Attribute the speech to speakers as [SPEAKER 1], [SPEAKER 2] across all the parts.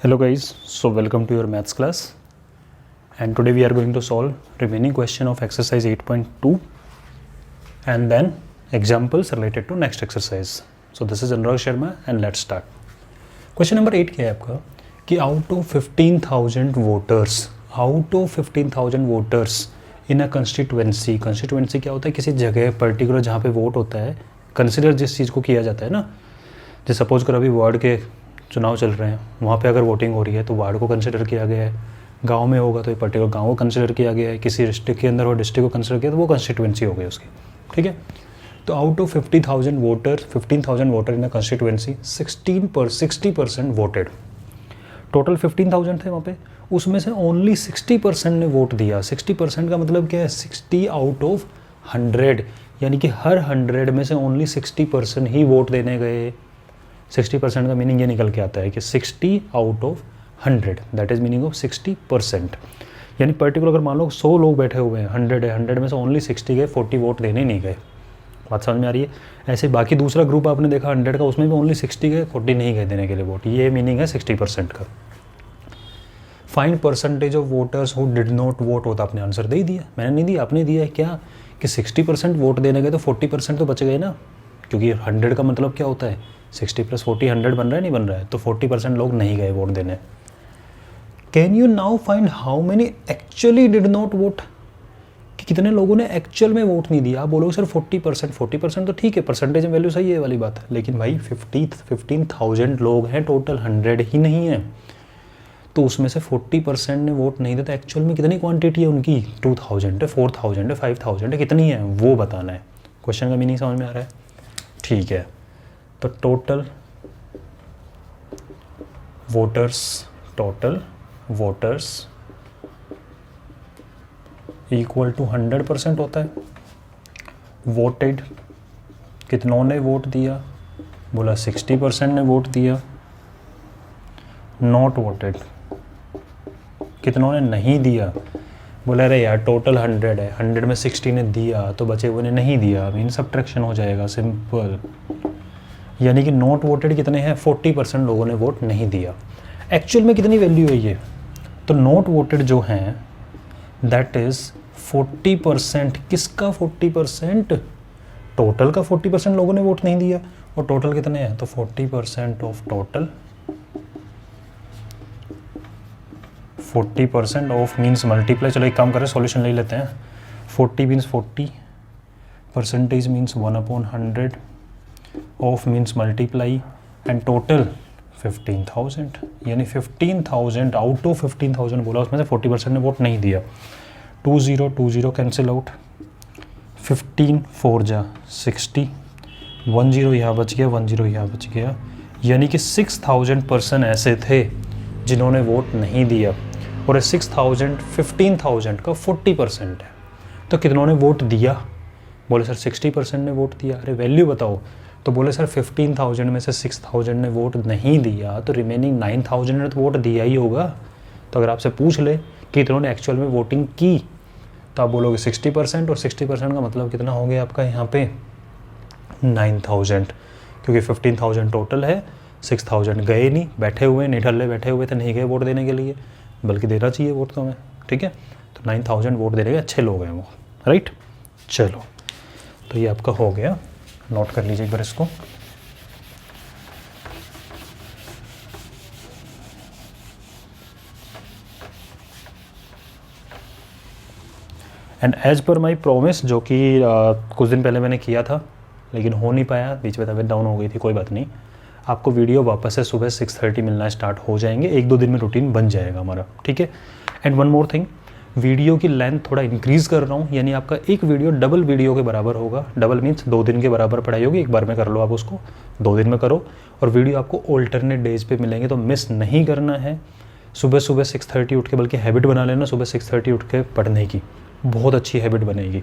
[SPEAKER 1] Hello guys, so welcome to your maths class, and today we are going to solve remaining question of exercise 8.2 and then examples related to next exercise. So this is Anurag Sharma and let's start. Question number 8 क्या है आपका कि out of 15,000 voters in a constituency क्या होता है, किसी जगह particular जहाँ पे वोट होता है, कंसिडर जिस चीज़ को किया जाता है ना, जैसे सपोज करो अभी वार्ड के चुनाव चल रहे हैं, वहाँ पे अगर वोटिंग हो रही है तो वार्ड को कंसिडर किया गया है, गांव में होगा तो ये पर्टिकुलर गांव को कंसिडर किया गया है, किसी डिस्ट्रिक्ट के अंदर हो डिस्ट्रिक्ट को कंसिडर किया तो वो कंस्टिट्यूएंसी हो गई उसकी, ठीक है। तो out of 15,000 voter in a constituency 60% voted, total 15,000 थे वहाँ पे, उसमें से ओनली 60% ने वोट दिया। 60% का मतलब क्या है, 60 आउट ऑफ 100, यानी कि हर 100 में से ओनली 60% ही वोट देने गए। 60% का मीनिंग ये निकल के आता है कि 60 out of 100, that is meaning of 60%। यानी पर्टिकुलर अगर मान लो 100 लोग बैठे हुए हैं, 100 है, 100 में से ओनली 60 गए, 40 वोट देने नहीं गए। बात समझ में आ रही है। ऐसे बाकी दूसरा ग्रुप आपने देखा 100 का, उसमें भी ओनली 60 गए, 40 नहीं गए देने के लिए वोट। ये मीनिंग है 60% का। Find percentage of voters who did not vote होता, आपने आंसर दे ही दिया, मैंने नहीं दिया, आपने दिया है क्या कि 60% वोट देने गए तो 40% तो बच गए ना, क्योंकि 100 का मतलब क्या होता है, 60 + 40 100 बन रहा है, नहीं बन रहा है, तो 40% लोग नहीं गए वोट देने। Can you now find how many actually did not vote, कि कितने लोगों ने एक्चुअल में वोट नहीं दिया। आप बोलोगे सर 40% तो ठीक है, परसेंटेज में वैल्यू सही है वाली बात है, लेकिन भाई 15,000 लोग हैं टोटल, 100 ही नहीं है, तो उसमें से 40% ने वोट नहीं दिया, तो एक्चुअल में कितनी क्वांटिटी है उनकी, 2,000 है, 4,000 है, 5,000 है, कितनी है वो बताना है। क्वेश्चन का मीनिंग समझ में आ रहा है, ठीक है। तो टोटल वोटर्स इक्वल टू 100% होता है। वोटेड, कितनों ने वोट दिया, बोला 60% ने वोट दिया। नॉट वोटेड, कितनों ने नहीं दिया, बोला अरे यार टोटल 100 है, 100 में 60 ने दिया तो बचे हुए ने नहीं दिया, मीन सब्ट्रैक्शन हो जाएगा, सिंपल। यानी कि नॉट वोटेड कितने हैं, 40% लोगों ने वोट नहीं दिया। एक्चुअल में कितनी वैल्यू है ये, तो नॉट वोटेड जो हैं दैट इज़ 40%, किसका 40%, टोटल का 40% लोगों ने वोट नहीं दिया, और टोटल कितने हैं, तो 40% of total, 40% of means multiply, चलो एक काम करें सॉल्यूशन ले लेते हैं। 40 means 40, percentage means 1/100, of means multiply, and total 15,000, यानी 15,000 आउट ऑफ 15,000 बोला, उसमें से 40% ने वोट नहीं दिया। 2 0 कैंसिल आउट, 15 4 जा 60, 1 0 यहाँ बच गया, 1 0 यहाँ बच गया, यानी कि 6,000 पर्सन ऐसे थे जिन्होंने वोट नहीं दिया, और 6,000 15,000 का 40% है, तो कितनों ने वोट दिया, बोले सर 60% ने वोट दिया। अरे वैल्यू बताओ, तो बोले सर 15,000 में से 6,000 ने वोट नहीं दिया, तो रिमेनिंग 9,000 ने तो वोट दिया ही होगा। तो अगर आपसे पूछ ले कि कितनों ने एक्चुअल में वोटिंग की, तो आप बोलोगे 60%, और 60% का मतलब कितना हो गया आपका यहाँ पे 9,000, क्योंकि 15,000 टोटल है, 6,000 गए नहीं, बैठे हुए निठल्ले बैठे हुए थे, नहीं गए वोट देने के लिए, बल्कि देना चाहिए वोट तो हमें, ठीक है। तो 9,000 वोट देने के अच्छे लोग हैं वो, राइट। चलो तो ये आपका हो गया, नोट कर लीजिए एक बार इसको। And as per my promise, जो कि कुछ दिन पहले मैंने किया था लेकिन हो नहीं पाया, बीच में तबीयत डाउन हो गई थी, कोई बात नहीं, आपको वीडियो वापस से सुबह 6:30 मिलना स्टार्ट हो जाएंगे, 1-2 दिन में रूटीन बन जाएगा हमारा, ठीक है। And one more thing, video की लेंथ थोड़ा इंक्रीज़ कर रहा हूँ, यानी आपका एक वीडियो डबल वीडियो के बराबर होगा। डबल मीन्स 2 दिन के बराबर पढ़ाई होगी, एक बार में कर लो आप उसको, 2 दिन में करो, और वीडियो आपको ऑल्टरनेट डेज पे मिलेंगे, तो मिस नहीं करना है। सुबह 6:30 उठ के, बल्कि हैबिट बना लेना सुबह 6:30 उठ के पढ़ने की, बहुत अच्छी हैबिट बनेगी,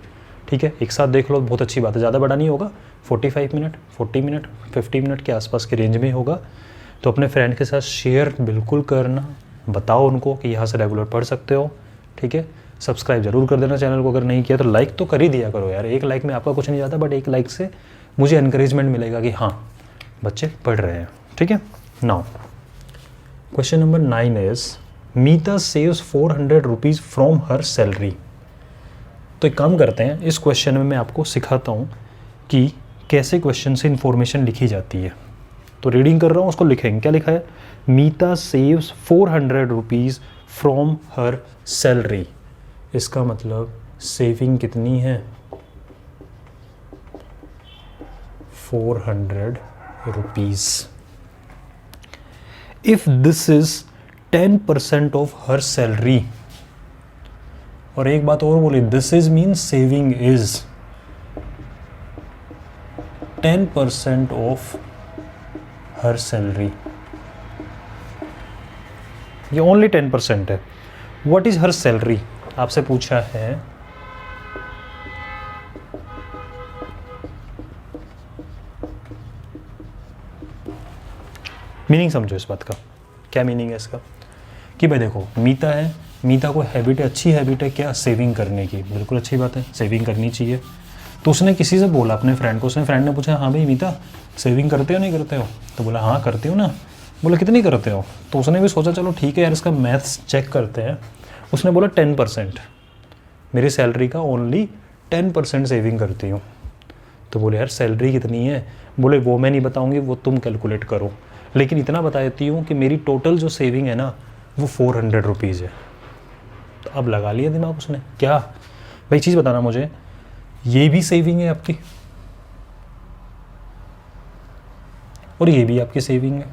[SPEAKER 1] ठीक है। एक साथ देख लो, बहुत अच्छी बात है, ज़्यादा बड़ा नहीं होगा, 45 मिनट 40 मिनट 50 मिनट के आसपास के रेंज में होगा। तो अपने फ्रेंड के साथ शेयर बिल्कुल करना, बताओ उनको कि यहाँ से रेगुलर पढ़ सकते हो, ठीक है। सब्सक्राइब जरूर कर देना चैनल को, अगर नहीं किया तो लाइक तो कर ही दिया करो यार, एक लाइक में आपका कुछ नहीं जाता, बट एक लाइक से मुझे एनकरेजमेंट मिलेगा कि हाँ बच्चे पढ़ रहे हैं, ठीक है। Now question number 9 is Meeta saves 400 rupees from her salary. तो एक काम करते हैं, इस क्वेश्चन में मैं आपको सिखाता हूँ कि कैसे क्वेश्चन से इंफॉर्मेशन लिखी जाती है। तो रीडिंग कर रहा हूँ, उसको लिखेंगे। क्या लिखा है? Meeta saves 400 rupees from her salary. इसका मतलब सेविंग कितनी है? 400 rupees. If this is 10% of her salary, और एक बात और बोली, this is mean saving is 10% of her salary. ये ओनली 10% है। व्हाट इज हर सैलरी आपसे पूछा है। मीनिंग समझो इस बात का। क्या मीनिंग है इसका? कि भाई देखो, मीता है, मीता को हैबिट है, अच्छी हैबिट है क्या? सेविंग करने की। बिल्कुल अच्छी बात है, सेविंग करनी चाहिए। तो उसने किसी से बोला, अपने फ्रेंड को, उसने फ्रेंड ने पूछा, हाँ भाई मीता सेविंग करते हो नहीं करते हो? तो बोला हाँ करती हूँ ना। बोला कितनी करते हो? तो उसने भी सोचा चलो ठीक है यार, इसका मैथ्स चेक करते हैं। उसने बोला 10%, मेरी सैलरी का ओनली 10% सेविंग करती हूँ। तो बोले यार सैलरी कितनी है? बोले वो मैं नहीं बताऊँगी, वो तुम कैलकुलेट करो, लेकिन इतना बता देती हूँ कि मेरी टोटल जो सेविंग है ना वो 400 रुपीज़ है। तो अब लगा लिया दिमाग उसने। क्या भाई चीज़ बताना मुझे, ये भी सेविंग है आपकी और ये भी आपकी सेविंग है,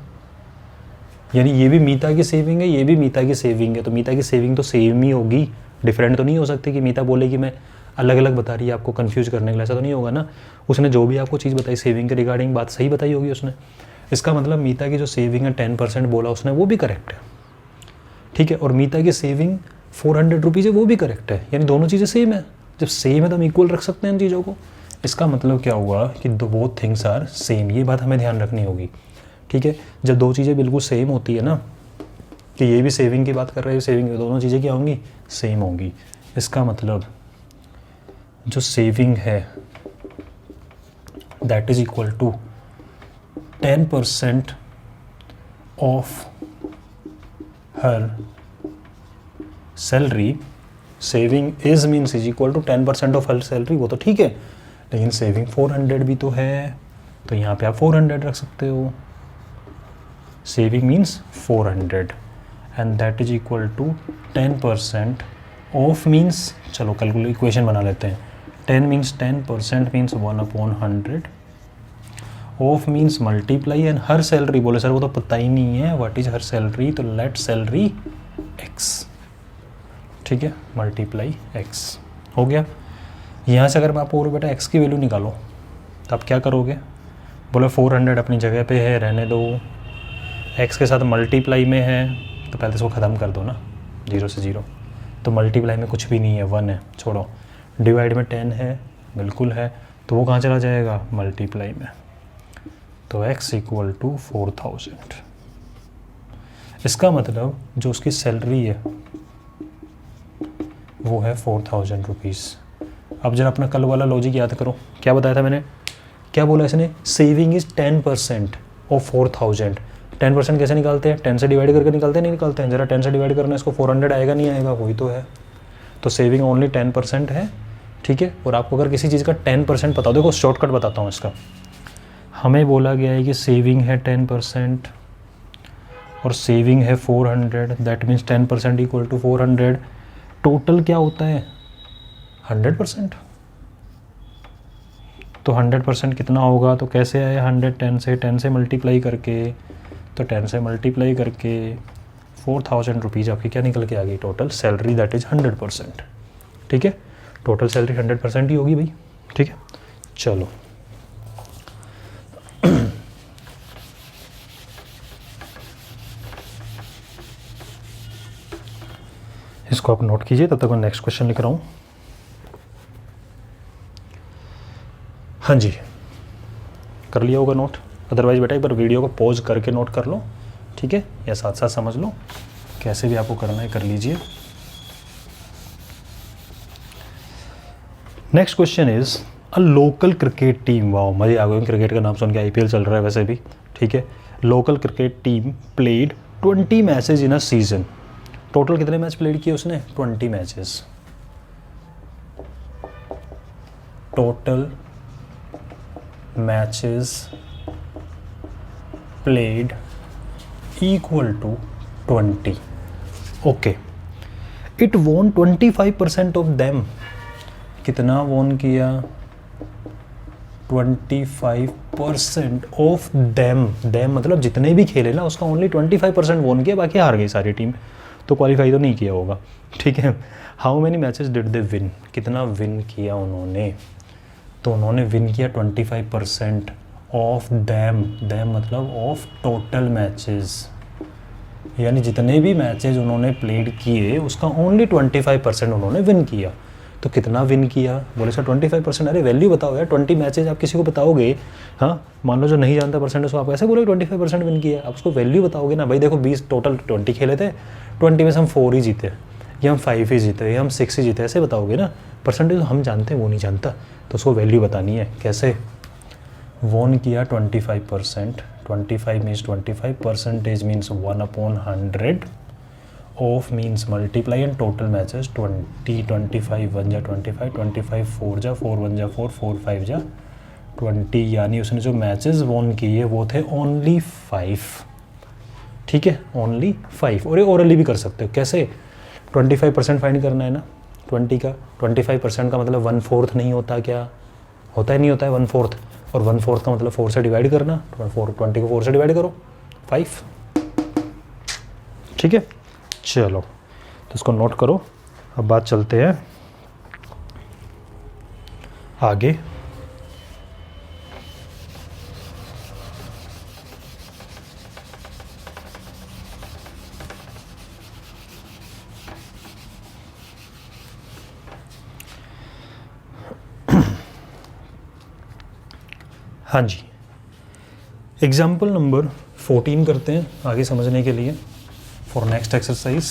[SPEAKER 1] यानी ये भी मीता की सेविंग है, ये भी मीता की सेविंग है। तो मीता की सेविंग तो सेम ही होगी, डिफरेंट तो नहीं हो सकती कि मीता बोले कि मैं अलग अलग बता रही है आपको कंफ्यूज करने के लिए। ऐसा तो नहीं होगा ना। उसने जो भी आपको चीज़ बताई सेविंग के रिगार्डिंग, बात सही बताई होगी उसने। इसका मतलब मीता की जो सेविंग है 10% बोला उसने, वो भी करेक्ट है। ठीक है, और मीता की सेविंग 400 रुपीज़ है, वो भी करेक्ट है। यानी दोनों चीज़ें सेम है। जब सेम है तो हम इक्वल रख सकते हैं इन चीज़ों को। इसका मतलब क्या हुआ कि बोथ थिंग्स आर सेम। ये बात हमें ध्यान रखनी होगी। ठीक है, जब दो चीज़ें बिल्कुल सेम होती है ना, कि ये भी सेविंग की बात कर रहे हैं, सेविंग, दोनों चीज़ें क्या होंगी? सेम होंगी। इसका मतलब जो सेविंग है that is equal to 10% of her salary. Saving is means is equal to 10% of her salary, वो तो ठीक है, लेकिन सेविंग 400 भी तो है, तो यहाँ पे आप 400 रख सकते हो। Saving means 400 and that is equal to 10% of means, चलो कैलकुलेट इक्वेशन बना लेते हैं। 10 means 10% means 1/100, of means multiply, and her salary बोले सर वो तो पता ही नहीं है व्हाट इज हर सैलरी, तो लेट सैलरी एक्स। ठीक है, मल्टीप्लाई एक्स हो गया। यहाँ से अगर मैं आपको और बेटा एक्स की वैल्यू निकालो तो आप क्या करोगे? बोले 400 अपनी जगह पे है, रहने दो, एक्स के साथ मल्टीप्लाई में है, तो पहले इसको ख़त्म कर दो ना, 0 से 0। तो मल्टीप्लाई में कुछ भी नहीं है, 1 है, छोड़ो। डिवाइड में 10 है, बिल्कुल है, तो वो कहाँ चला जाएगा? मल्टीप्लाई में। तो x इक्वल टू 4000। इसका मतलब जो उसकी सैलरी है वो है 4000 रुपीज़। अब जरा अपना कल वाला लॉजिक याद करो, क्या बताया था मैंने? क्या बोला इसने? Saving is 10% of 4000। 10% कैसे निकालते हैं? 10 से डिवाइड करके निकालते हैं, नहीं निकालते हैं? जरा 10 से डिवाइड करना, इसको 400 आएगा नहीं आएगा? वही तो है। तो सेविंग ओनली 10% है। ठीक है, और आपको अगर किसी चीज़ का 10% पता हो, देखो शॉर्टकट बताता हूँ इसका। हमें बोला गया है कि सेविंग है 10% और सेविंग है 400, that means 10% equal to 400। Total क्या होता है? 100%। तो 100% कितना होगा? तो कैसे आया 100? 10 से मल्टीप्लाई करके, तो 10 से मल्टीप्लाई करके 4000 रुपीज़ आपकी क्या निकल के आ गई? Total salary that is 100%। ठीक है, टोटल सैलरी 100% ही होगी भाई। ठीक है, चलो इसको आप नोट कीजिए, तब तक मैं नेक्स्ट क्वेश्चन लिख रहा हूँ। हाँ जी, कर लिया होगा नोट। अदरवाइज बेटा एक बार वीडियो को पॉज करके नोट कर लो, ठीक है, या साथ साथ समझ लो, कैसे भी आपको करना है कर लीजिए। Next question is a local cricket team, wow मजे आ गए क्रिकेट का नाम सुन के, IPL चल रहा है वैसे भी, ठीक है। Local cricket team played 20 matches in a season. Total कितने मैच प्लेड किए उसने? 20 matches. Total matches played equal to 20। Okay, it won 25% of them. कितना वॉन किया? 25% ऑफ देम। देम मतलब जितने भी खेले ना उसका ओनली 25% वॉन किया, बाकी हार गई सारी टीम, तो क्वालिफाई तो नहीं किया होगा। ठीक है। How many matches did they win? कितना विन किया उन्होंने? तो उन्होंने विन किया 25% ऑफ देम। देम मतलब ऑफ टोटल मैचेस, यानी जितने भी मैचेस उन्होंने प्लेड किए उसका ओनली 25% उन्होंने विन किया। तो कितना विन किया? बोले सर 25%। अरे वैल्यू बताओ यार, 20 मैचेज आप किसी को बताओगे, हाँ मान लो जो नहीं जानता परसेंट उसको आप ऐसे बोलोगे 25% विन किया, आप उसको वैल्यू बताओगे ना। भाई देखो 20 टोटल 20 खेले थे, 20 में से हम 4 ही जीते, या हम 5 ही जीते, या हम 6 ही जीते, ऐसे बताओगे ना। परसेंटेज हम जानते हैं, वो नहीं जानता, तो उसको वैल्यू बतानी है। कैसे? वॉन किया 25%, 25 means 25, percentage means 1/100, of means multiply, and total matches 20, 25 1 जा 25, 25 4 जा 4 1 जा 4, 4 5 जा 20, यानी उसने जो मैचेस वॉन किए वो थे ओनली 5। ठीक है, ओनली 5। और ये ओरली भी कर सकते हो। कैसे? 25% फाइंड करना है ना 20 का। 25% का मतलब 1/4 नहीं होता क्या? होता है, नहीं होता है 1/4, और 1/4 का मतलब 4 से डिवाइड करना। 20 को 4 से डिवाइड करो, 5। ठीक है, चलो तो इसको नोट करो। अब बात चलते हैं आगे। हाँ जी, एग्जाम्पल नंबर 14 करते हैं आगे समझने के लिए। For next exercise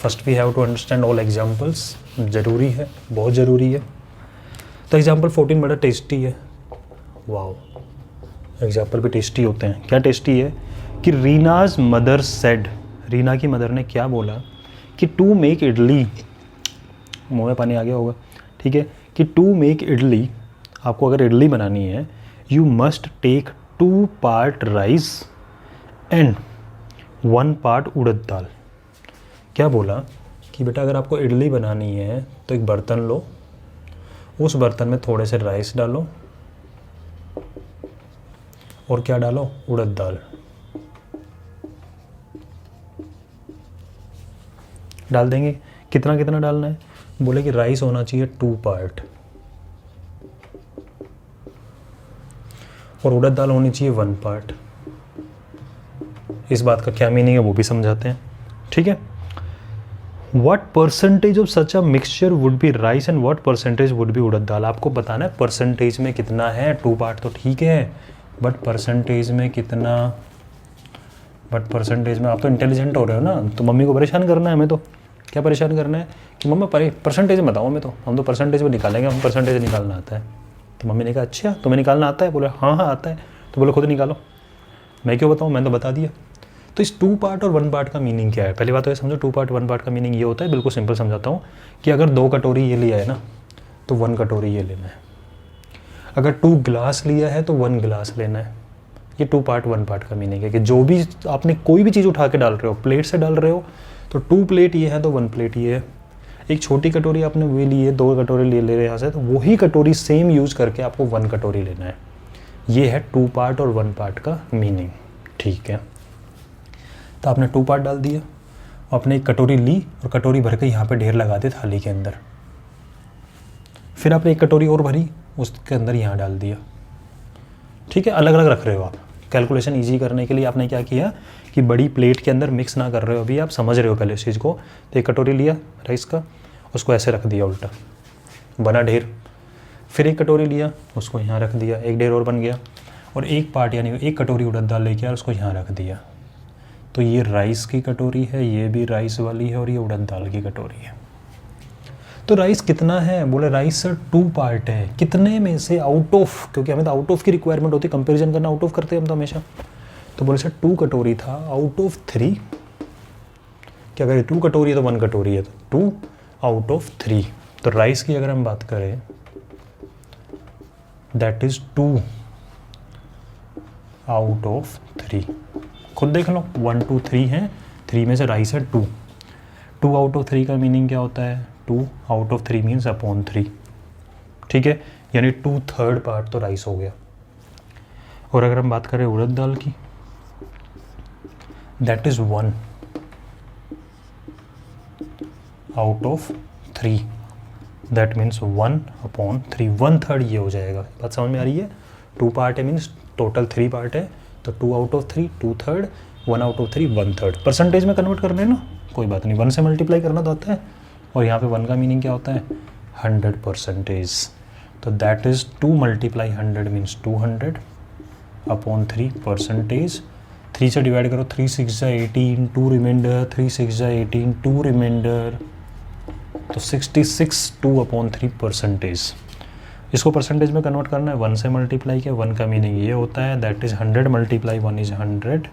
[SPEAKER 1] first we have to understand all examples. ज़रूरी है, बहुत ज़रूरी है। तो एग्जाम्पल 14 बड़ा टेस्टी है। वाओ, एग्जाम्पल भी टेस्टी होते हैं। क्या टेस्टी है? कि रीनाज मदर सेड, रीना की मदर ने क्या बोला कि टू मेक इडली, मुँह में पानी आ गया होगा, ठीक है, कि टू मेक इडली, आपको अगर इडली बनानी है, you must take 2 part rice and 1 part urad dal. क्या बोला कि बेटा अगर आपको इडली बनानी है तो एक बर्तन लो, उस बर्तन में थोड़े से राइस डालो और क्या डालो? उड़द दाल डाल देंगे। कितना कितना डालना है? बोले कि राइस होना चाहिए 2 पार्ट और उड़द दाल होनी चाहिए 1 पार्ट। इस बात का क्या मीनिंग है वो भी समझाते हैं। ठीक है, what percentage of such a mixture would be rice and what percentage would be urad dal. आपको बताना है परसेंटेज में कितना है। 2 पार्ट तो ठीक है, बट परसेंटेज में कितना? बट परसेंटेज में आप तो इंटेलिजेंट हो रहे हो ना, तो मम्मी को परेशान करना है हमें। तो क्या परेशान करना है कि मम्मा परसेंटेज में बताओ हमें, तो हम तो परसेंटेज में निकालेंगे, हम परसेंटेज निकालना आता है। तो मम्मी ने कहा अच्छा तुम्हें निकालना आता है? बोले हाँ हाँ आता है। तो बोले खुद निकालो। मैं क्यों बताऊँ, मैंने तो बता दिया। तो इस 2 पार्ट और 1 पार्ट का मीनिंग क्या है? पहली बात तो ये समझो, 2 पार्ट 1 पार्ट का मीनिंग ये होता है, बिल्कुल सिंपल समझाता हूँ, कि अगर 2 कटोरी ये लिया है ना तो 1 कटोरी ये लेना है। अगर 2 गिलास लिया है तो 1 गिलास लेना है। ये 2 पार्ट 1 पार्ट का मीनिंग है कि जो भी आपने कोई भी चीज़ उठा के डाल रहे हो, प्लेट से डाल रहे हो तो 2 प्लेट ये है तो 1 प्लेट ये है। एक छोटी कटोरी आपने वो ली है, 2 कटोरी ले रहे यहाँ से, तो वही कटोरी सेम यूज़ करके आपको 1 कटोरी लेना है। ये है 2 पार्ट और 1 पार्ट का मीनिंग। ठीक है, तो आपने 2 पार्ट डाल दिया, आपने एक कटोरी ली और कटोरी भर के यहाँ पे ढेर लगा दे थाली के अंदर। फिर आपने एक कटोरी और भरी, उसके अंदर यहाँ डाल दिया। ठीक है, अलग अलग रख रहे हो आप। कैलकुलेशन इजी करने के लिए आपने क्या किया कि बड़ी प्लेट के अंदर मिक्स ना कर रहे हो, अभी आप समझ रहे हो पहले इस चीज़ को। तो एक कटोरी लिया राइस का, उसको ऐसे रख दिया उल्टा, बना ढेर। फिर एक कटोरी लिया, उसको यहाँ रख दिया, एक ढेर और बन गया। और एक पार्ट यानी एक कटोरी उड़द दाल लेके आया, उसको यहाँ रख दिया। तो ये राइस की कटोरी है, ये भी राइस वाली है, और ये उड़द दाल की कटोरी है। तो राइस कितना है? बोले राइस सर 2 पार्ट है। कितने में से? आउट ऑफ, क्योंकि हमें तो आउट ऑफ की रिक्वायरमेंट होती है, कंपेरिजन करना आउट ऑफ करते हैं हम तो हमेशा। तो बोले सर 2 कटोरी था आउट ऑफ 3, क्या करें 2 कटोरी है तो 1 कटोरी है, तो 2 आउट ऑफ 3। तो राइस की अगर हम बात करें दैट इज 2 आउट ऑफ 3। खुद देख लो 1 2 3 है, 3 में से राइस है 2। 2 आउट ऑफ 3 का मीनिंग क्या होता है, 2 आउट ऑफ 3 मीन्स अपॉन 3, ठीक है, यानी 2/3 पार्ट तो राइस हो गया। और अगर हम बात करें उड़द दाल की that is 1 out of 3, that means 1 upon 3, 1/3 ये हो जाएगा। बात समझ में आ रही है, 2 पार्ट है मीन्स टोटल 3 पार्ट है, तो 2 out of 3 2/3, 1 out of 3 1/3। Percentage में कन्वर्ट करना है ना, कोई बात नहीं, 1 से मल्टीप्लाई करना तो आता है। और यहाँ पे 1 का मीनिंग क्या होता है 100%। तो that is 2 multiply 100 means 200 upon 3 percentage. 3 से डिवाइड करो, 3 6 18, 2 रिमाइंडर, 3 6 18, 2 रिमाइंडर, तो 66 2 अपॉन 3 परसेंटेज। इसको परसेंटेज में कन्वर्ट करना है, 1 से मल्टीप्लाई किया, 1 का मीनिंग ये होता है that is 100 multiply 1 is 100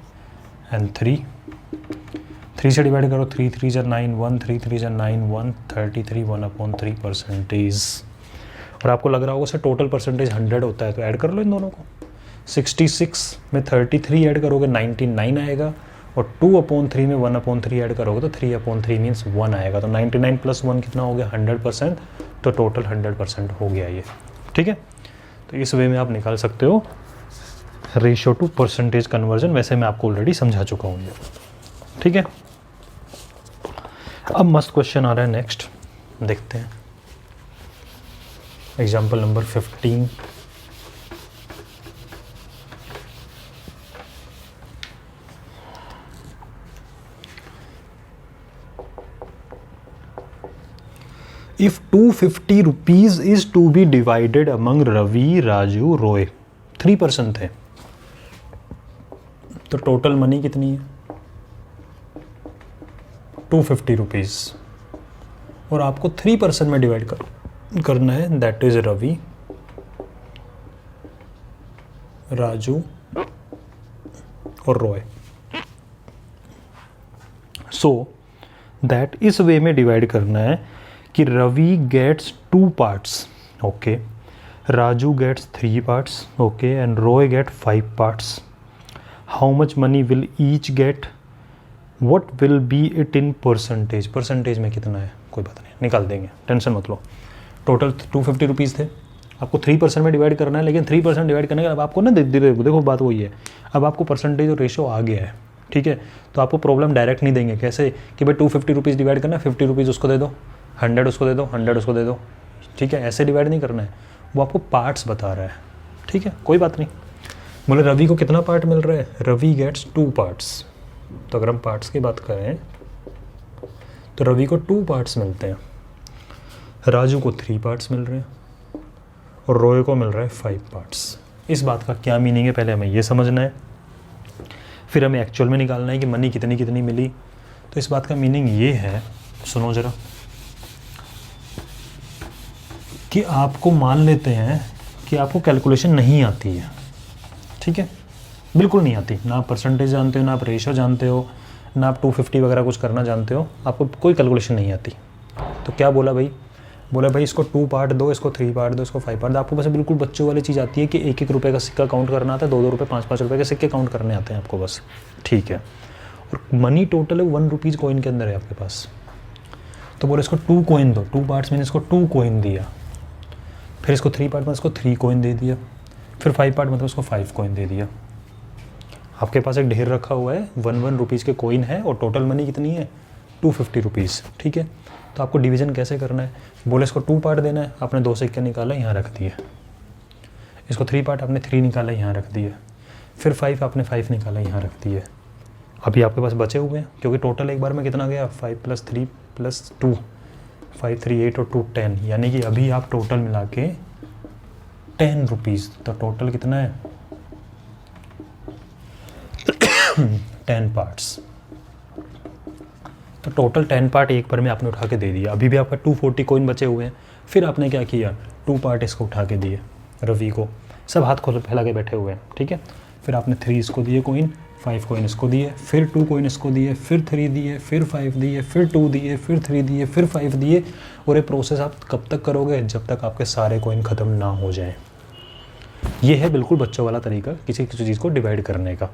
[SPEAKER 1] and 3 से डिवाइड करो, 3 3 जा 9 1, 3 3 जा 9 1, 33 1 अपॉन 3 परसेंटेज। और आपको लग रहा होगा सर टोटल परसेंटेज 100 होता है, तो ऐड कर लो इन दोनों को। 66 में 33 ऐड करोगे 99 आएगा, और 2 अपॉन 3 में 1 अपॉन 3 ऐड करोगे तो 3 अपॉन 3 मीन्स 1 आएगा। तो 99 प्लस 1 कितना हो गया 100%, तो टोटल 100% हो गया ये, ठीक है। तो इस वे में आप निकाल सकते हो रेशियो टू परसेंटेज कन्वर्जन, वैसे मैं आपको ऑलरेडी समझा चुका हूँ ये, ठीक है। अब मस्त क्वेश्चन आ रहा है नेक्स्ट, देखते हैं example number 15। If 250 rupees is to be divided among Ravi, Raju, Roy, 3% है, तो टोटल मनी कितनी है 250 रुपीज़, और आपको 3% में डिवाइड करना है, दैट इज रवि, राजू और रॉय। सो दैट इस वे में डिवाइड करना है कि Ravi gets 2 parts, okay, Raju gets 3 parts, okay, and Roy get 5 parts. How much money will each get, what will be it in percentage, percentage में कितना है, कोई बात नहीं, निकाल देंगे, टेंशन मत लो। टोटल 250 रुपीज़ थे, आपको 3% में डिवाइड करना है, लेकिन 3% डिवाइड करने के अब आपको ना देखो बात वही है, अब आपको परसेंटेज और रेशियो आ गया है, ठीक है। तो आपको प्रॉब्लम डायरेक्ट नहीं देंगे, कैसे कि भाई 250 रुपीज़ डिवाइड करना है, 50 रुपीज़ उसको दे दो, 100 उसको दे दो, 100 उसको दे दो, ठीक है, ऐसे डिवाइड नहीं करना है, वो आपको पार्ट्स बता रहा है, ठीक है, कोई बात नहीं। बोले रवि को कितना पार्ट मिल रहा है, रवि गेट्स 2 पार्ट्स, तो अगर हम पार्ट्स की बात करें तो रवि को 2 पार्ट्स मिलते हैं, राजू को 3 पार्ट्स मिल रहे हैं, और रॉय को मिल रहा है 5 पार्ट्स। इस बात का क्या मीनिंग है पहले हमें ये समझना है, फिर हमें एक्चुअल में निकालना है कि मनी कितनी कितनी मिली। तो इस बात का मीनिंग ये है, सुनो ज़रा, कि आपको मान लेते हैं कि आपको कैलकुलेशन नहीं आती है, ठीक है, बिल्कुल नहीं आती, ना आप परसेंटेज जानते हो, ना आप रेशियो जानते हो, ना आप 250 वगैरह कुछ करना जानते हो, आपको कोई कैलकुलेशन नहीं आती। तो क्या बोला भाई, बोला भाई इसको 2 पार्ट दो, इसको 3 पार्ट दो, इसको 5 पार्ट दो। आपको बस बिल्कुल बच्चों वाली चीज़ आती है कि 1-1 रुपये का सिक्का काउंट करना आता है, 2-2 रुपये 5-5 रुपये के सिक्के काउंट करने आते हैं आपको बस, ठीक है। और मनी टोटल है 1 रुपीज़ कॉइन के अंदर है आपके पास। तो बोले इसको 2 कॉइन दो, 2 पार्ट्स मैंने इसको 2 कॉइन दिया, फिर इसको 3 पार्ट में इसको 3 कॉइन दे दिया, फिर 5 पार्ट मतलब उसको 5 कॉइन दे दिया। आपके पास एक ढेर रखा हुआ है, 1 रुपीज़ के कॉइन है, और टोटल मनी कितनी है 250 रुपीज़, ठीक है। तो आपको डिवीज़न कैसे करना है, बोले इसको 2 पार्ट देना है, आपने 2 सिक्के निकाला यहाँ रख दिए, इसको 3 पार्ट आपने 3 निकाला यहाँ रख दिए, फिर 5 आपने 5 निकाला यहाँ रख दिए। अभी आपके पास बचे हुए हैं, क्योंकि टोटल एक बार में कितना गया 5 + 3 + 2, 5 3 8 और 2 10, यानी कि अभी आप टोटल मिला के 10 रुपीज़, तो टोटल कितना है 10 पार्ट्स। तो टोटल 10 पार्ट एक बार में आपने उठा के दे दिया। अभी भी आपका 240 कॉइन बचे हुए हैं, फिर आपने क्या किया 2 पार्ट इसको उठा के दिए रवि को, सब हाथ खोल फैला के बैठे हुए हैं, ठीक है। फिर आपने 3 इसको दिए कॉइन, 5 कॉइन इसको दिए, फिर 2 कॉइन इसको दिए, फिर 3 दिए, फिर 5 दिए, फिर 2 दिए, फिर 3 दिए, फिर 5 दिए। और ये प्रोसेस आप कब तक करोगे? जब तक आपके सारे कॉइन ख़त्म ना हो जाएं। ये है बिल्कुल बच्चों वाला तरीका किसी किसी चीज़ को डिवाइड करने का।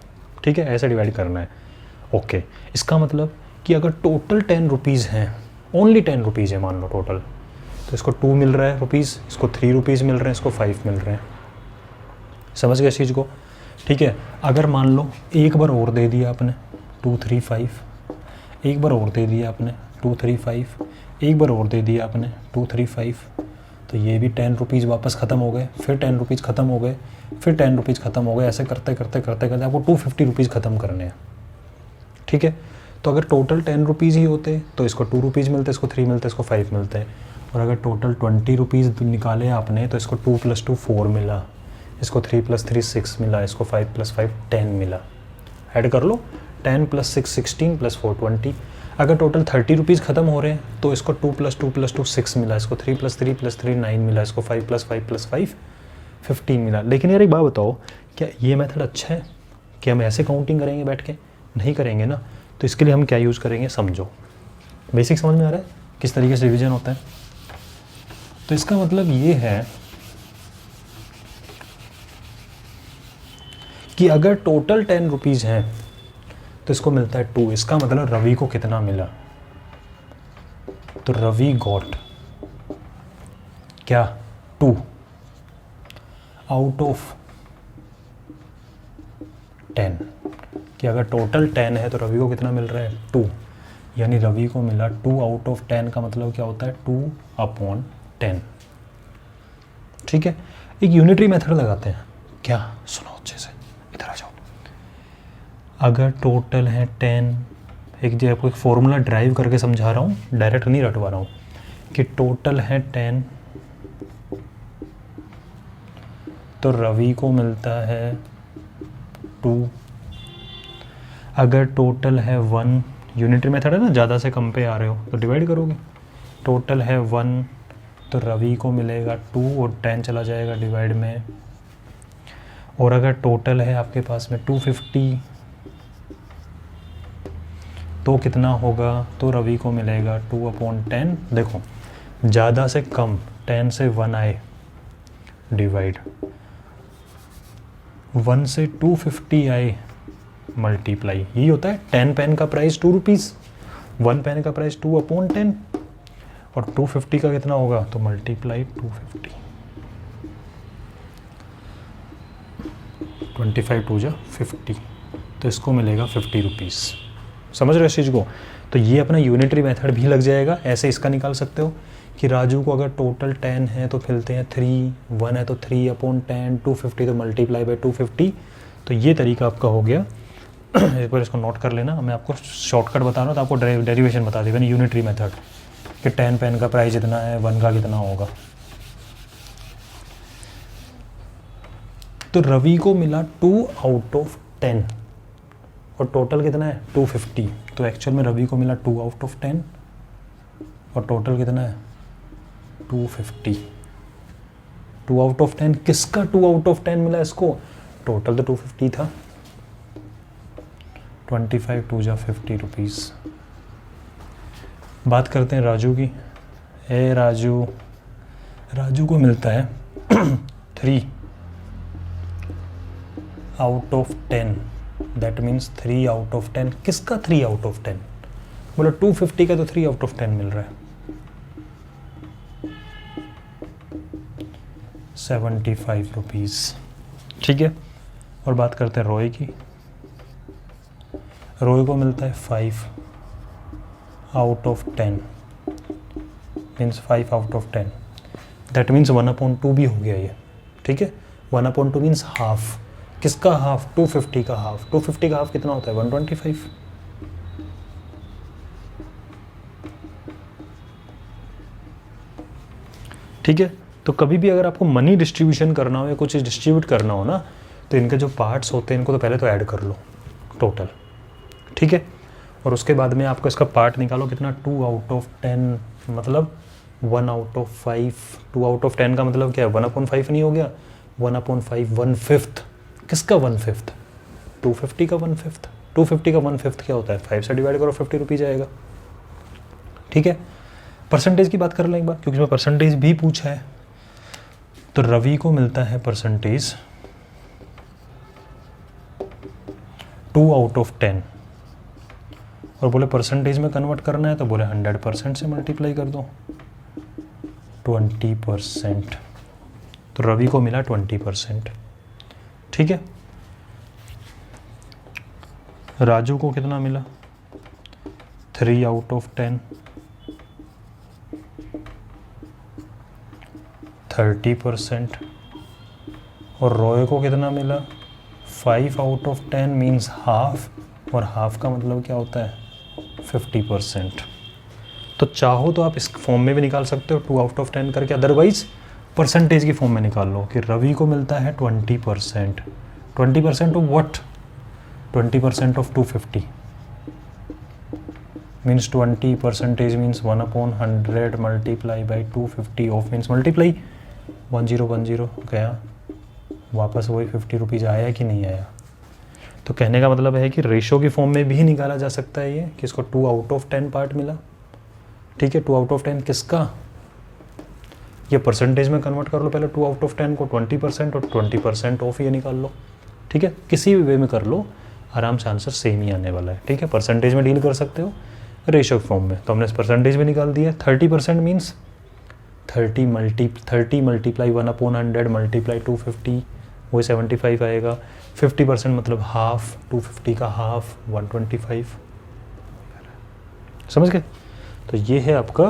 [SPEAKER 1] ठीक है, ऐसे डिवाइड करना है। ओके, इसका मतलब कि अगर टोटल 10 रुपीज़ हैं, ओनली 10 रुपीज़ है मान लो टोटल, तो इसको 2 मिल रहा है रुपीज़, इसको 3 रुपीज़ मिल रहे हैं, इसको 5 मिल रहे हैं। समझ गए इस चीज़ को? ठीक है, अगर मान लो एक बार और दे दिया आपने 2 3 5, एक बार और दे दिया आपने 2 3 5, एक बार और दे दिया आपने 2 3 5, तो ये भी 10 रुपीज़ वापस ख़त्म हो गए, फिर 10 रुपीज़ ख़त्म हो गए, फिर 10 रुपीज़ ख़त्म हो गए। ऐसे करते करते करते करते आपको 250 रुपीज़ ख़त्म करने हैं। ठीक है, तो अगर टोटल 10 रुपीज़ ही होते तो इसको 2 रुपीज़ मिलते, इसको 3 मिलते, इसको 5 मिलते हैं। और अगर टोटल 20 रुपीज़ निकाले आपने तो इसको 2 + 2 4 मिला, इसको 3 + 3 6 मिला, इसको 5 + 5 10 मिला। ऐड कर लो, 10 + 6 16 + 4 20। अगर टोटल 30 रुपीज़ ख़त्म हो रहे हैं तो इसको 2 + 2 + 2 6 मिला, इसको 3 + 3 + 3 9 मिला, इसको 5 + 5 + 5 15 मिला। लेकिन यार एक बात बताओ, क्या ये मेथड अच्छा है कि हम ऐसे काउंटिंग करेंगे बैठ के? नहीं करेंगे ना। तो इसके लिए हम क्या यूज़ करेंगे, समझो। बेसिक समझ में आ रहा है किस तरीके से डिवीजन होता है? तो इसका मतलब ये है कि अगर टोटल 10 रुपीज़ हैं तो इसको मिलता है 2। इसका मतलब रवि को कितना मिला? तो रवि गॉट क्या? 2 आउट ऑफ 10। कि अगर टोटल 10 है तो रवि को कितना मिल रहा है? 2। यानी रवि को मिला 2 आउट ऑफ 10 का मतलब क्या होता है? 2/10। ठीक है, एक यूनिटरी मेथड लगाते हैं। क्या? सुनो अच्छे से, इधर आ जाओ। अगर टोटल है 10, एक जो आपको एक फॉर्मूला ड्राइव करके समझा रहा हूँ, डायरेक्ट नहीं रटवा रहा हूँ, कि टोटल है 10 तो रवि को मिलता है 2। अगर टोटल है 1, यूनिटरी मेथड है ना, ज़्यादा से कम पे आ रहे हो तो डिवाइड करोगे। टोटल है 1 तो रवि को मिलेगा 2 और 10 चला जाएगा डिवाइड में। और अगर टोटल है आपके पास में 250 तो कितना होगा? तो रवि को मिलेगा 2/10। देखो, ज़्यादा से कम 10 से 1 आए डिवाइड, 1 से 250 आए मल्टीप्लाई। यही होता है 10 पेन का प्राइस 2 रुपीज़, 1 पेन का प्राइस 2/10 और 250 का कितना होगा? तो मल्टीप्लाई 250। 25 2 जा 50, तो इसको मिलेगा 50 रुपीज़। समझ रहे हो इस चीज़ को? तो ये अपना यूनिटरी मेथड भी लग जाएगा। ऐसे इसका निकाल सकते हो कि राजू को अगर टोटल 10 है तो मिलते हैं 3, 1 है तो 3/10, 250 तो मल्टीप्लाई बाय 250। तो ये तरीका आपका हो गया। एक बार इसको नोट कर लेना, मैं आपको शॉर्टकट बता रहा हूँ तो आपको डेरिवेशन बता दी मैंने, यूनिटरी मेथड, कि 10 पेन का प्राइस इतना है, 1 का कितना होगा। तो रवि को मिला 2 आउट ऑफ 10 और टोटल कितना है? 250। तो एक्चुअल में रवि को मिला 2 आउट ऑफ 10 और टोटल कितना है? 250। 2 आउट ऑफ 10 किसका 2 आउट ऑफ 10 मिला इसको? टोटल तो 250 था। 25 2 जा 50 रुपीज़। बात करते हैं राजू की। राजू को मिलता है 3 out of 10। That means 3 out of 10। किसका 3 आउट ऑफ 10? बोलो 250 का तो 3 आउट ऑफ 10 मिल रहा है। 75 रुपीज़। ठीक है, और बात करते हैं रॉय की। रॉय को मिलता है 5 out of 10, means 5 out of 10। That means 1/2 भी हो गया ये। ठीक है, 1/2 मीन्स हाफ। किसका हाफ? 250 का हाफ। 250 का हाफ कितना होता है? 125। ठीक है, तो कभी भी अगर आपको मनी डिस्ट्रीब्यूशन करना हो या कुछ डिस्ट्रीब्यूट करना हो ना, तो इनके जो पार्ट्स होते हैं इनको तो पहले तो ऐड कर लो टोटल। ठीक है, और उसके बाद में आपको इसका पार्ट निकालो कितना? 2 आउट ऑफ 10 मतलब 1 आउट ऑफ 5। 2 आउट ऑफ 10 का मतलब क्या है? 1/5 नहीं हो गया? 1/5 1/5। किसका 1/5? 250 का 1/5। 250 का 1/5 क्या होता है, 5 से डिवाइड करो 50 रुपीज़ आएगा। ठीक है, परसेंटेज की बात कर लें एक बार, क्योंकि इसमें परसेंटेज भी पूछा है। तो रवि को मिलता है परसेंटेज 2/10, और बोले परसेंटेज में कन्वर्ट करना है तो बोले 100% से मल्टीप्लाई कर दो, 20%। तो रवि को मिला 20%। ठीक है, राजू को कितना मिला, 3/10, 30%। और रॉय को कितना मिला, 5/10 मीन्स हाफ, और हाफ का मतलब क्या होता है, 50%। तो चाहो तो आप इस फॉर्म में भी निकाल सकते हो 2/10 करके, अदरवाइज परसेंटेज की फॉर्म में निकाल लो कि रवि को मिलता है 20%। 20% of what, 20% of 250 means 20% means 1/100 multiply by 250 of means multiply 1010 गया, वापस वही 50 रुपीज़ आया कि नहीं आया। तो कहने का मतलब है कि रेशो की फॉर्म में भी निकाला जा सकता है ये, कि इसको 2/10 पार्ट मिला। ठीक है, 2/10 किसका, ये परसेंटेज में कन्वर्ट कर लो पहले 2/10 को, 20% और 20% ऑफ ये निकाल लो। ठीक है, किसी भी वे में कर लो, आराम से आंसर सेम ही आने वाला है। ठीक है, परसेंटेज में डील कर सकते हो, रेशो की फॉर्म में। तो हमने परसेंटेज में निकाल दिया। 30% मीन्स 30 मल्टीप्लाई 1/100 मल्टीप्लाई 250, वही 75 आएगा। 50% मतलब हाफ, 250 का हाफ 125। समझ गए। तो ये है आपका,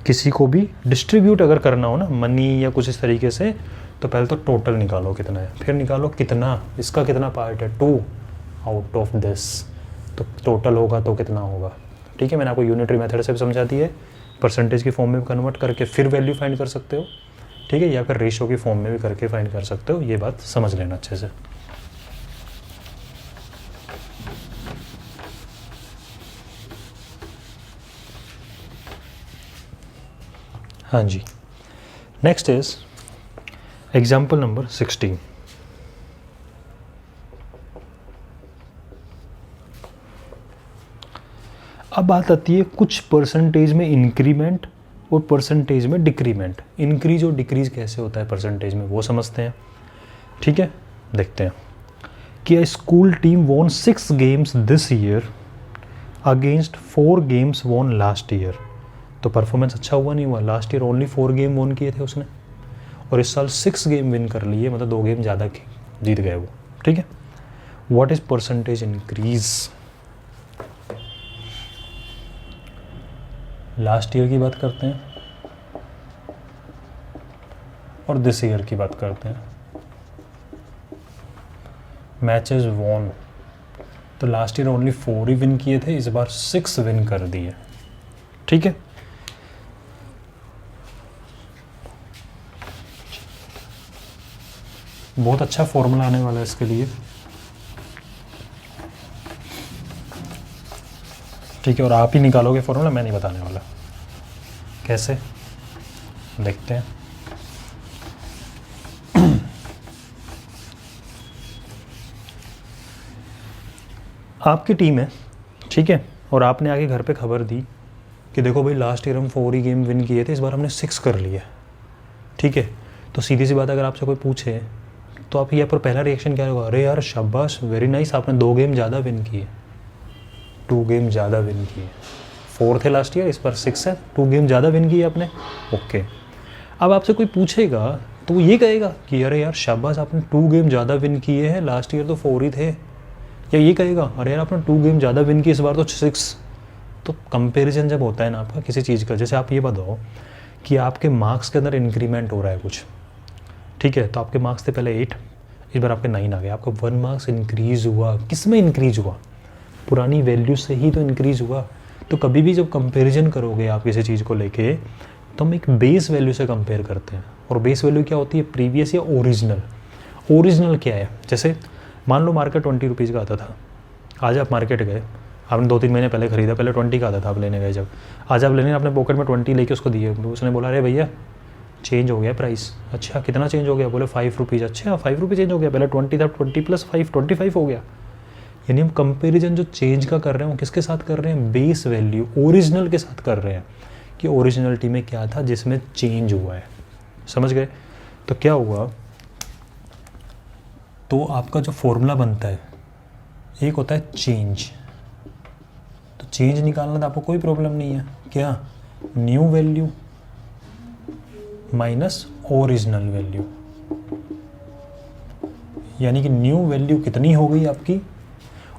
[SPEAKER 1] किसी को भी डिस्ट्रीब्यूट अगर करना हो ना मनी या कुछ इस तरीके से, तो पहले तो टोटल निकालो कितना है, फिर निकालो कितना, इसका कितना पार्ट है, 2/this, तो टोटल होगा तो कितना होगा। ठीक है, मैंने आपको यूनिटरी मेथड से भी समझा दी है, परसेंटेज की फॉर्म में कन्वर्ट करके फिर वैल्यू फाइंड कर सकते हो। ठीक है, या फिर रेशो की फॉर्म में भी करके फाइंड कर सकते हो। ये बात समझ लेना अच्छे से। हाँ जी, नेक्स्ट इज एग्जाम्पल नंबर 16। अब बात आती है कुछ परसेंटेज में इंक्रीमेंट और परसेंटेज में डिक्रीमेंट। इंक्रीज और डिक्रीज कैसे होता है परसेंटेज में, वो समझते हैं। ठीक है, देखते हैं कि school team won 6 games this year against 4 games won last year. तो परफॉर्मेंस अच्छा हुआ नहीं हुआ, last year only 4 game won किए थे उसने, और इस साल 6 गेम विन कर लिए, मतलब 2 गेम ज़्यादा जीत गए वो। ठीक है, what is percentage increase. Last year की बात करते हैं और दिस ईयर की बात करते हैं। मैचेस वॉन, तो लास्ट ईयर ओनली 4 ही विन किए थे, इस बार 6 विन कर दिए। ठीक है, बहुत अच्छा फॉर्मूला आने वाला है इसके लिए। ठीक है, और आप ही निकालोगे फॉर्मूला, मैं नहीं बताने वाला। कैसे, देखते हैं। आपकी टीम है, ठीक है, और आपने आगे घर पे खबर दी कि देखो भाई लास्ट ईयर हम 4 ही गेम विन किए थे, इस बार हमने 6 कर लिया। ठीक है, तो सीधी सी बात, अगर आपसे कोई पूछे तो आप यहाँ पर पहला रिएक्शन क्या होगा, अरे यार शाबाश, वेरी नाइस, आपने 2 गेम ज़्यादा विन किए, 2 गेम ज़्यादा विन किए। 4 थे लास्ट ईयर, इस बार 6 है, 2 गेम ज़्यादा विन किए आपने। ओके, अब आपसे कोई पूछेगा तो वो ये कहेगा कि अरे यार शाबाश, आपने 2 गेम ज़्यादा विन किए हैं, लास्ट ईयर तो 4 ही थे। या ये कहेगा अरे यार आपने 2 गेम ज़्यादा विन किए, इस बार तो 6। तो कंपेरिजन जब होता है ना आपका किसी चीज़ का, जैसे आप ये बताओ कि आपके मार्क्स के अंदर इंक्रीमेंट हो रहा है कुछ। ठीक है, तो आपके मार्क्स थे पहले 8, इस बार आपके 9 आ गए, आपका 1 मार्क्स इंक्रीज़ हुआ। किस में इंक्रीज़ हुआ, पुरानी वैल्यू से ही तो इंक्रीज़ हुआ। तो कभी भी जब कंपैरिजन करोगे आप किसी चीज़ को लेके, तो हम एक बेस वैल्यू से कंपेयर करते हैं। और बेस वैल्यू क्या होती है, प्रीवियस या ओरिजिनल। ओरिजिनल क्या है, जैसे मान लो मार्केट 20 रुपीज़ का आता था, आज आप मार्केट गए, आपने 2-3 महीने पहले ख़रीदा, पहले 20 का आता था, आप लेने गए जब, आज आप लेने आपने पॉकेट में 20 लेके उसको दिए, उसने बोला अरे भैया चेंज हो गया प्राइस। अच्छा कितना चेंज हो गया, बोले 5 रुपीज़। अच्छा 5 रुपीज़ चेंज हो गया, पहले 20 था, 20 + 5 25 हो गया। यानी हम कंपैरिजन जो चेंज का कर रहे हैं वो किसके साथ कर रहे हैं, बेस वैल्यू ओरिजिनल के साथ कर रहे हैं कि ओरिजिनलिटी में क्या था जिसमें चेंज हुआ है। समझ गए? तो क्या हुआ, तो आपका जो फॉर्मूला बनता है एक होता है चेंज, तो चेंज निकालना तो आपको कोई प्रॉब्लम नहीं है, क्या, new value minus original value, यानी कि न्यू वैल्यू कितनी हो गई आपकी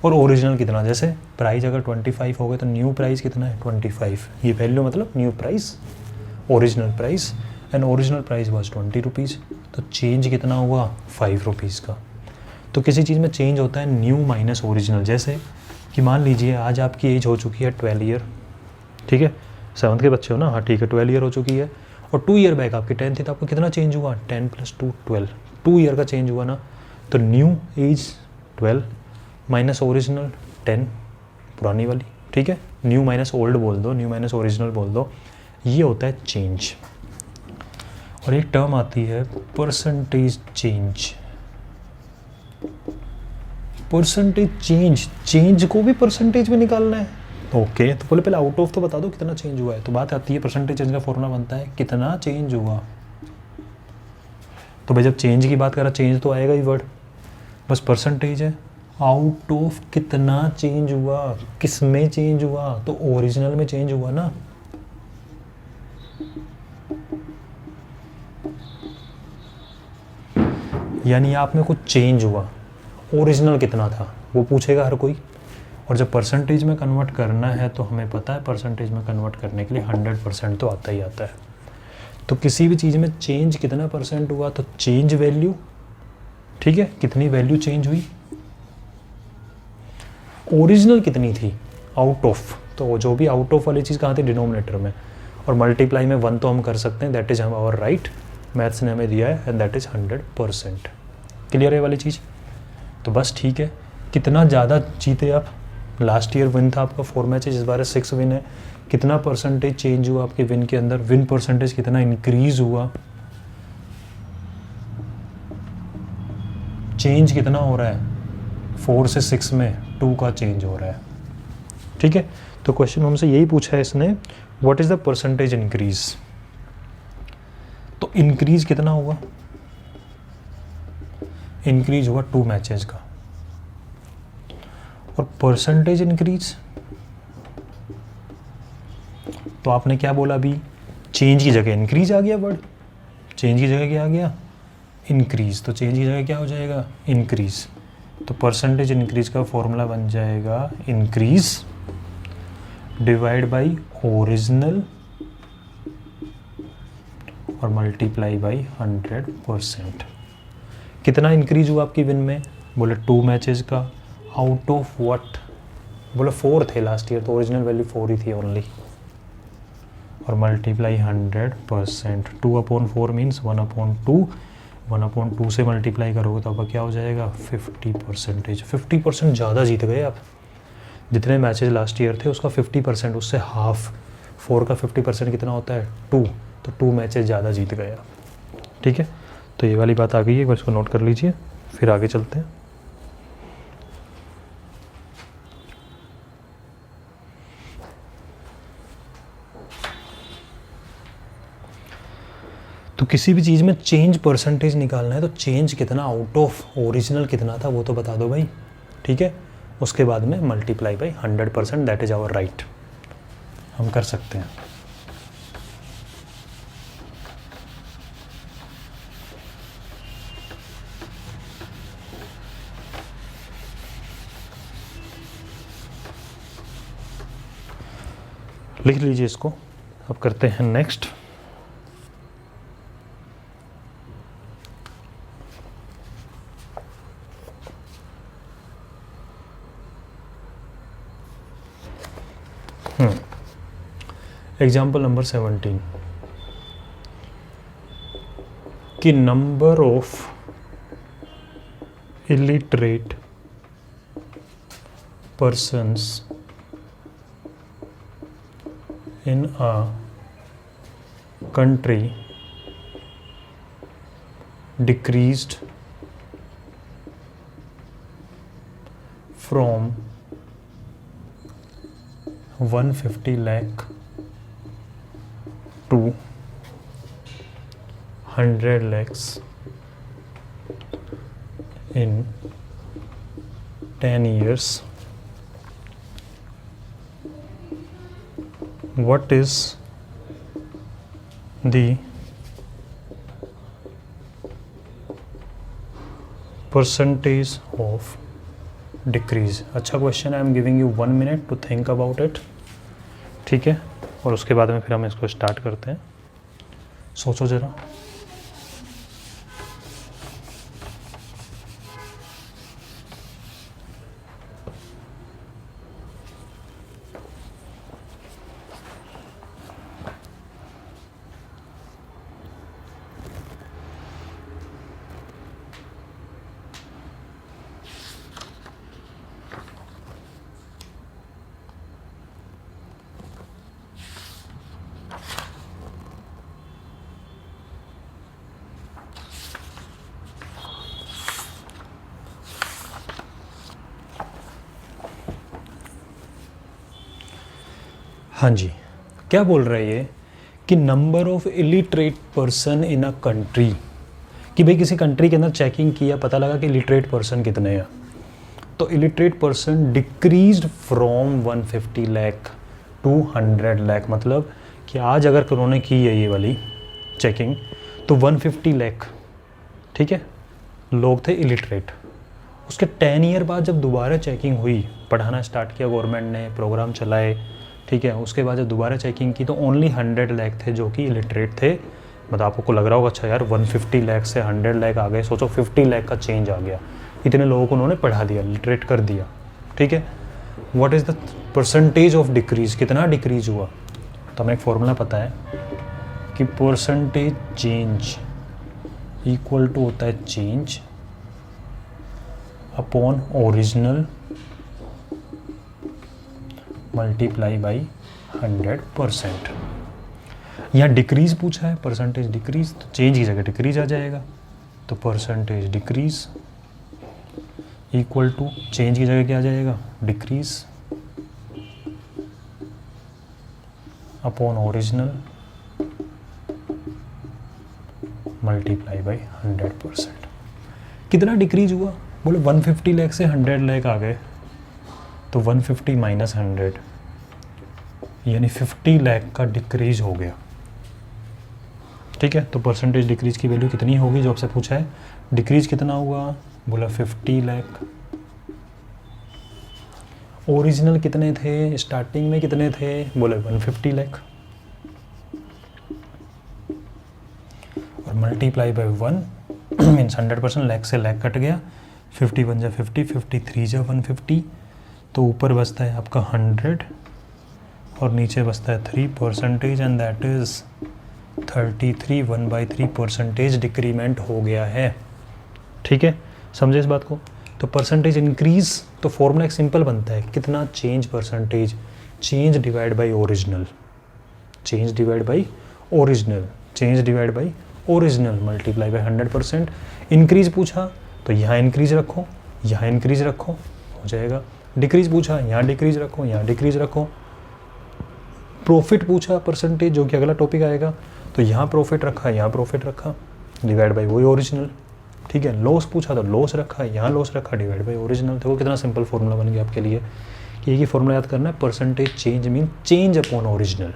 [SPEAKER 1] और ओरिजिनल कितना। जैसे प्राइस अगर 25 हो गए तो न्यू प्राइस कितना है 25, ये वैल्यू मतलब new price, original price, and original price was 20 rupees, तो चेंज कितना हुआ 5 रुपीज़ का। तो किसी चीज़ में चेंज होता है न्यू माइनस ओरिजिनल। जैसे कि मान लीजिए आज आपकी एज हो चुकी है 12 ईयर, ठीक है, 7th के बच्चे हो ना, हाँ ठीक है, 12 ईयर हो चुकी है, और 2 ईयर बैक आपकी 10 थी, तो आपको कितना चेंज हुआ, 10 + 2 12, 2 ईयर का चेंज हुआ ना। तो न्यू एज 12 माइनस ओरिजिनल 10, पुरानी वाली, ठीक है, न्यू माइनस ओल्ड बोल दो, न्यू माइनस ओरिजिनल बोल दो, ये होता है चेंज। और एक टर्म आती है percentage change. Percentage change, change को भी परसेंटेज में निकालना है, ओके। तो बोले पहले आउट ऑफ तो बता दो कितना चेंज हुआ है। तो बात आती है परसेंटेज चेंज का फॉर्मूला बनता है कितना चेंज हुआ। तो भाई जब चेंज की बात करा, चेंज तो आएगा ही वर्ड, बस परसेंटेज है, आउट ऑफ कितना चेंज हुआ, किस में चेंज हुआ, तो ओरिजिनल में चेंज हुआ ना। यानी आप में कुछ चेंज हुआ, ओरिजिनल कितना था वो पूछेगा हर कोई। और जब परसेंटेज में कन्वर्ट करना है तो हमें पता है परसेंटेज में कन्वर्ट करने के लिए 100% तो आता ही आता है। तो किसी भी चीज़ में चेंज कितना परसेंट हुआ, तो चेंज वैल्यू, ठीक है, कितनी वैल्यू चेंज हुई, ओरिजिनल कितनी थी, आउट ऑफ, तो जो भी आउट ऑफ वाली चीज़ कहाँ थी, डिनोमिनेटर में, और मल्टीप्लाई में 1 तो हम कर सकते हैं, दैट इज हम आवर राइट, मैथ्स ने हमें दिया है, एंड दैट इज 100%। क्लियर है वाली चीज़? तो बस ठीक है, कितना ज़्यादा जीते आप, लास्ट ईयर विन था आपका 4 मैचेस, इस बार 6 विन है, कितना परसेंटेज चेंज हुआ आपके विन के अंदर, विन परसेंटेज कितना इंक्रीज हुआ, चेंज कितना हो रहा है, 4 से 6 में 2 का चेंज हो रहा है, ठीक है। तो क्वेश्चन हमसे यही पूछा है इसने, what is the percentage increase. तो इंक्रीज कितना हुआ, इंक्रीज हुआ 2 मैचेस का, और परसेंटेज इंक्रीज, तो आपने क्या बोला अभी, चेंज की जगह इंक्रीज आ गया वर्ड, चेंज की जगह क्या आ गया, इंक्रीज, तो चेंज की जगह क्या हो जाएगा, इंक्रीज। तो परसेंटेज इंक्रीज का फॉर्मूला बन जाएगा इंक्रीज डिवाइड बाई ओरिजिनल और मल्टीप्लाई बाई 100%। कितना इंक्रीज हुआ आपकी विन में, बोले 2 मैचेस का, आउट ऑफ व्हाट, बोले 4 थे लास्ट ईयर, तो ओरिजिनल वैल्यू 4 ही थी ओनली, और मल्टीप्लाई 100%, 2/4 मीन्स 1/2, 1/2 से मल्टीप्लाई करोगे तो आपका क्या हो जाएगा 50%। 50% ज़्यादा जीत गए आप, जितने मैचेस लास्ट ईयर थे उसका 50%, उससे हाफ, 4 का 50% कितना होता है 2, तो 2 मैचेस ज़्यादा जीत गए आप, ठीक है। तो ये वाली बात आ गई है, इसको नोट कर लीजिए, फिर आगे चलते हैं। तो किसी भी चीज़ में चेंज परसेंटेज निकालना है तो चेंज कितना आउट ऑफ ओरिजिनल कितना था वो तो बता दो भाई, ठीक है। उसके बाद में multiply by 100%, that is our right, हम कर सकते हैं। लिख लीजिए इसको। अब करते हैं नेक्स्ट। एग्जाम्पल नंबर 17 कि number of illiterate persons in a country decreased from 150 lakh to 100 lakhs in 10 years. What is the percentage of decrease? अच्छा क्वेश्चन है. I am giving you 1 minute to think about it. ठीक है, और उसके बाद में फिर हम इसको स्टार्ट करते हैं. सोचो ज़रा. हाँ जी, क्या बोल रहा है ये कि number of illiterate person in a country, कि भाई किसी कंट्री के अंदर चेकिंग किया, पता लगा कि इलिटरेट पर्सन कितने हैं. तो illiterate person decreased from 150 lakh to 100 lakh. मतलब कि आज अगर उन्होंने की है ये वाली चेकिंग तो 150 लाख, ठीक है, लोग थे इलिटरेट. उसके 10 ईयर बाद जब दोबारा चेकिंग हुई, पढ़ाना स्टार्ट किया गवर्नमेंट ने, प्रोग्राम चलाए, ठीक है, उसके बाद जब दोबारा चेकिंग की तो ओनली 100 लाख थे जो कि इलिटरेट थे. मतलब आपको लग रहा होगा अच्छा यार 150 लाख से 100 लाख आ गए, सोचो 50 लाख का चेंज आ गया. इतने लोगों को उन्होंने पढ़ा दिया, लिटरेट कर दिया. ठीक है, what is the percentage of decrease, कितना डिक्रीज हुआ. तो हमें एक फॉर्मूला पता है कि परसेंटेज चेंज इक्वल टू होता है change upon original multiply by 100%. यहाँ डिक्रीज पूछा है, परसेंटेज डिक्रीज, तो चेंज की जगह डिक्रीज आ जाएगा. तो percentage decrease equal to change की जगह क्या आ जाएगा, decrease upon original multiply by 100%. कितना डिक्रीज हुआ, बोले 150 लाख से 100 लाख आ गए, तो 150 माइनस 100 यानी 50 लाख का डिक्रीज हो गया. ठीक है, तो परसेंटेज डिक्रीज की वैल्यू कितनी होगी जो आपसे पूछा है. डिक्रीज कितना हुआ, बोला 50 लाख. ओरिजिनल कितने थे, स्टार्टिंग में कितने थे, बोले 150 लाख, और मल्टीप्लाई बाय 1 मीन्स 100%. लाख से लाख कट गया, 50 बन जा 50, 53 जा 150. तो ऊपर बचता है आपका 100 और नीचे बचता है 3% एंड दैट इज़ 33. 1/3% डिक्रीमेंट हो गया है. ठीक है, समझे इस बात को. तो परसेंटेज इंक्रीज, तो फॉर्मूला एक सिंपल बनता है, कितना change percentage, change divide by original, change divide by original, change divide by original multiply by 100%. Increase पूछा तो यहाँ इंक्रीज रखो, यहाँ इंक्रीज रखो, हो जाएगा. डिक्रीज पूछा, यहाँ डिक्रीज रखो, यहाँ डिक्रीज रखो. प्रॉफिट पूछा परसेंटेज, जो कि अगला टॉपिक आएगा, तो यहाँ प्रॉफिट रखा, यहाँ प्रॉफिट रखा, डिवाइड बाई वही ओरिजिनल. ठीक है, लॉस पूछा तो लॉस रखा, यहाँ लॉस रखा, डिवाइड बाई ओरिजिनल. देखो कितना सिंपल फॉर्मूला बन गया आपके लिए. कि एक ही फॉर्मूला याद करना है, percentage change mean change upon original,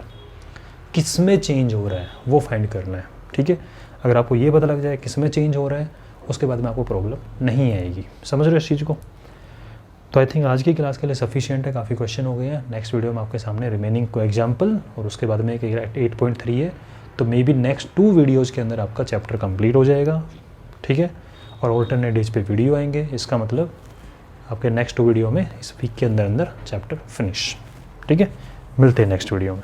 [SPEAKER 1] किस में चेंज हो रहा है वो फाइंड करना है. ठीक है, अगर आपको ये पता लग जाए किस में चेंज हो रहा है, उसके बाद में आपको प्रॉब्लम नहीं आएगी. समझ रहे हो इस चीज़ को. तो आई थिंक आज की क्लास के लिए सफिशिएंट है, काफ़ी क्वेश्चन हो गए हैं. नेक्स्ट वीडियो में आपके सामने रिमेनिंग को एग्जाम्पल और उसके बाद में एक 8.3 है. तो मे बी नेक्स्ट 2 वीडियोज़ के अंदर आपका चैप्टर कंप्लीट हो जाएगा. ठीक है, और ऑल्टरनेट डेज पे वीडियो आएंगे. इसका मतलब आपके नेक्स्ट 2 वीडियो में इस वीक के अंदर चैप्टर फिनिश. ठीक है, मिलते हैं नेक्स्ट वीडियो में.